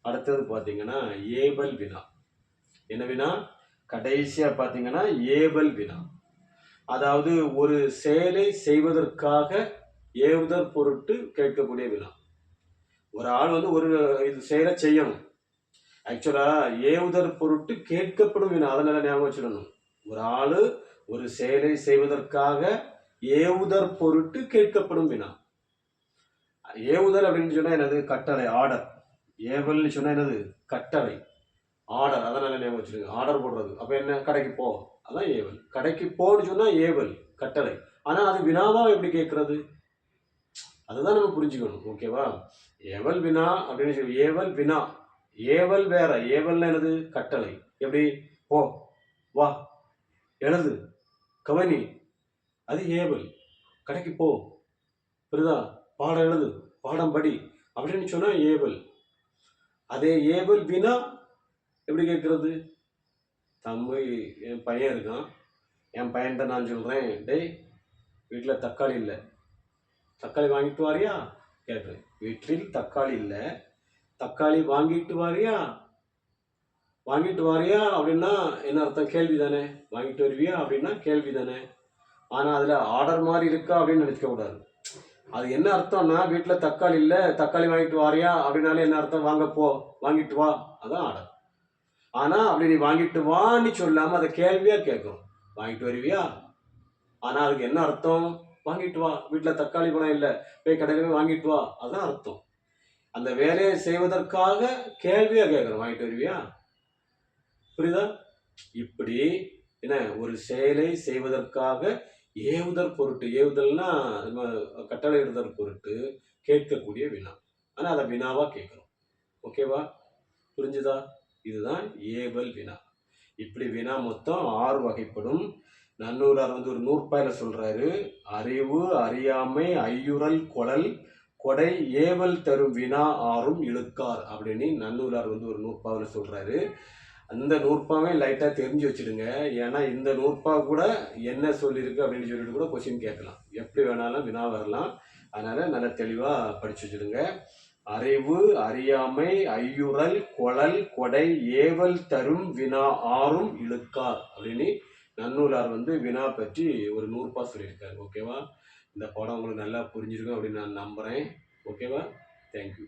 அடுத்தது பார்த்தீங்கன்னா ஏவல் வினா. என்ன வினா? கடைசியா பார்த்தீங்கன்னா ஏவல் வினா. அதாவது ஒரு செயலை செய்வதற்காக ஏவுதற் பொருட்டு கேட்கக்கூடிய வினா. ஒரு ஆள் வந்து ஒரு இது செயலை செய்யணும். ஆக்சுவலா ஏவுதற் பொருட்டு கேட்கப்படும் வினா. அதனால ஞாபகம் வச்சிடணும். ஒரு ஆளு ஒரு செயலை செய்வதற்காக ஏவுதற் பொருட்டு கேட்கப்படும் வினா. ஏவுதல் அப்படின்னு சொன்னா என்னது? கட்டளை, ஆர்டர். ஏவல்னு சொன்னா என்னது? கட்டளை, ஆர்டர். அதனால ஞாபகம் வச்சிருங்க. ஆர்டர் போடுறது. அப்ப என்ன? கடைக்கு போ, அதான் ஏவல். கடைக்கு போன்னு சொன்னா ஏவல், கட்டளை. ஆனா அது வினாவா எப்படி கேட்கறது? அதுதான் நம்ம புரிஞ்சுக்கணும். ஓகேவா? ஏவல் வினா அப்படின்னு சொல்லி ஏவல் வினா. ஏவல் வேற. ஏவல்னா என்னது? கட்டளை. எப்படி? போ, வா, எழுது, கவனி, அது ஏவல். கடைக்கு போ, புரியுதா? பாடம் எழுது, பாடம் படி அப்படின்னு சொன்னா ஏவல். அதே ஏவல் வினா எப்படி கேட்கறது? தம்பி, என் பையன் இருக்கான். என் பையன்கிட்ட நான் சொல்றேன், டேய் வீட்டில் தக்காளி இல்லை, தக்காளி வாங்கிட்டு வாரியா கேட்குறேன். வீட்டில் தக்காளி இல்லை, தக்காளி வாங்கிட்டு வாரியா? வாங்கிட்டு வாரியா அப்படின்னா என்ன அர்த்தம்? கேள்வி தானே. வாங்கிட்டு வருவியா அப்படின்னா கேள்வி தானே. ஆனால் அதில் ஆர்டர் மாதிரி இருக்கா அப்படின்னு நினைக்க கூடாது. அது என்ன அர்த்தம்னா, வீட்டில் தக்காளி இல்லை, தக்காளி வாங்கிட்டு வாரியா அப்படின்னாலே என்ன அர்த்தம்? வாங்க போ, வாங்கிட்டு வா, அதான் ஆர்டர். ஆனால் அப்படி நீ வாங்கிட்டு வான்னு சொல்லாமல் அதை கேள்வியாக கேட்கும். வாங்கிட்டு வருவியா? ஆனால் அதுக்கு என்ன அர்த்தம்? வாங்கிட்டு வா, வீட்டில் தக்காளி பழம் இல்லை, போய் கடையில் போய் வாங்கிட்டு வா, அதான் அர்த்தம். அந்த வேலையை செய்வதற்காக கேள்வியாக கேட்குறோம். வாங்கிட்டு வருவியா? புரியுதா? இப்படி என்ன, ஒரு செயலை செய்வதற்காக ஏவுதல் பொருட்டு, ஏவுதல்னா நம்ம கட்டளையிடுதல் பொருட்டு கேட்கக்கூடிய வினா. ஆனால் அதை வினாவா கேட்குறோம். ஓகேவா? புரிஞ்சுதா? இதுதான் ஏவல் வினா. இப்படி வினா மொத்தம் 6 வகைப்படும். நன்னூலார் வந்து ஒரு நூற்பாயில சொல்றாரு, அறிவு, அறியாமை, ஐயுறல், கொளல், கொடை, ஏவல் தரும் வினா ஆறும் இழுக்கார் அப்படின்னு நன்னூலார் வந்து ஒரு நூற்பாவில சொல்றாரு. அந்த நூற்பாவை லைட்டா தெரிஞ்சு வச்சிடுங்க. ஏன்னா இந்த நூற்பா கூட என்ன சொல்லியிருக்கு அப்படின்னு சொல்லிட்டு கூட கொஸ்டின் கேட்கலாம். எப்படி வேணாலும் வினா வரலாம். அதனால நல்லா தெளிவா படிச்சு வச்சிடுங்க. அறிவு, அறியாமை, ஐயுறல், கொளல், கொடை, ஏவல் தரும் வினா ஆறும் இழுக்கார் அப்படின்னு நன்னூலார் வந்து வினா பற்றி ஒரு நூற்பா சொல்லியிருக்காரு. ஓகேவா? இந்த பாடம் உங்களுக்கு நல்லா புரிஞ்சிருக்கும் அப்படின்னு நான் நம்புறேன். ஓகேவா? தேங்க்யூ.